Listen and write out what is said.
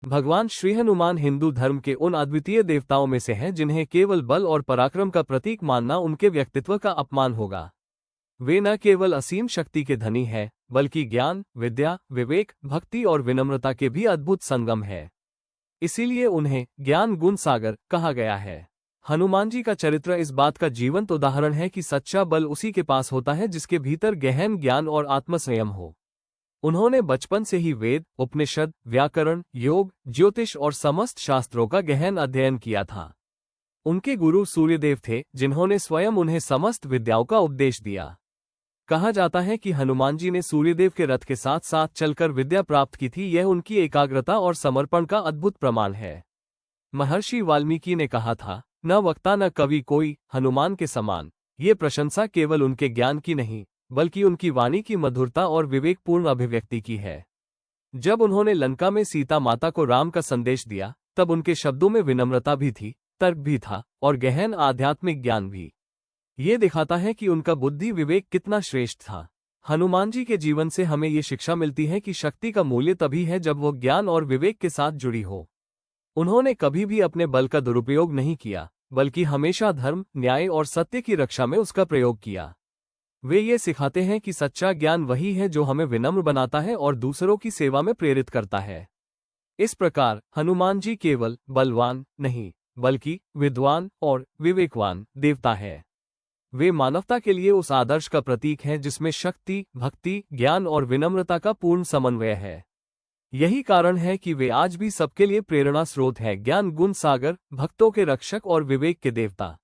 भगवान श्री हनुमान हिंदू धर्म के उन अद्वितीय देवताओं में से हैं जिन्हें केवल बल और पराक्रम का प्रतीक मानना उनके व्यक्तित्व का अपमान होगा। वे न केवल असीम शक्ति के धनी हैं, बल्कि ज्ञान, विद्या, विवेक, भक्ति और विनम्रता के भी अद्भुत संगम है। इसीलिए उन्हें ज्ञान गुण सागर कहा गया है। हनुमान जी का चरित्र इस बात का जीवंत उदाहरण है कि सच्चा बल उसी के पास होता है जिसके भीतर गहन ज्ञान और आत्मसंयम हो। उन्होंने बचपन से ही वेद, उपनिषद, व्याकरण, योग, ज्योतिष और समस्त शास्त्रों का गहन अध्ययन किया था। उनके गुरु सूर्यदेव थे, जिन्होंने स्वयं उन्हें समस्त विद्याओं का उपदेश दिया। कहा जाता है कि हनुमान जी ने सूर्यदेव के रथ के साथ साथ चलकर विद्या प्राप्त की थी। यह उनकी एकाग्रता और समर्पण का अद्भुत प्रमाण है। महर्षि वाल्मीकि ने कहा था, न वक्ता न कवि कोई हनुमान के समान। ये प्रशंसा केवल उनके ज्ञान की नहीं, बल्कि उनकी वाणी की मधुरता और विवेकपूर्ण अभिव्यक्ति की है। जब उन्होंने लंका में सीता माता को राम का संदेश दिया, तब उनके शब्दों में विनम्रता भी थी, तर्क भी था और गहन आध्यात्मिक ज्ञान भी। ये दिखाता है कि उनका बुद्धि विवेक कितना श्रेष्ठ था। हनुमान जी के जीवन से हमें ये शिक्षा मिलती है कि शक्ति का मूल्य तभी है जब वो ज्ञान और विवेक के साथ जुड़ी हो। उन्होंने कभी भी अपने बल का दुरुपयोग नहीं किया, बल्कि हमेशा धर्म, न्याय और सत्य की रक्षा में उसका प्रयोग किया। वे ये सिखाते हैं कि सच्चा ज्ञान वही है जो हमें विनम्र बनाता है और दूसरों की सेवा में प्रेरित करता है। इस प्रकार हनुमान जी केवल बलवान नहीं, बल्कि विद्वान और विवेकवान देवता है। वे मानवता के लिए उस आदर्श का प्रतीक हैं जिसमें शक्ति, भक्ति, ज्ञान और विनम्रता का पूर्ण समन्वय है। यही कारण है कि वे आज भी सबके लिए प्रेरणा स्रोत है, ज्ञान गुण सागर, भक्तों के रक्षक और विवेक के देवता।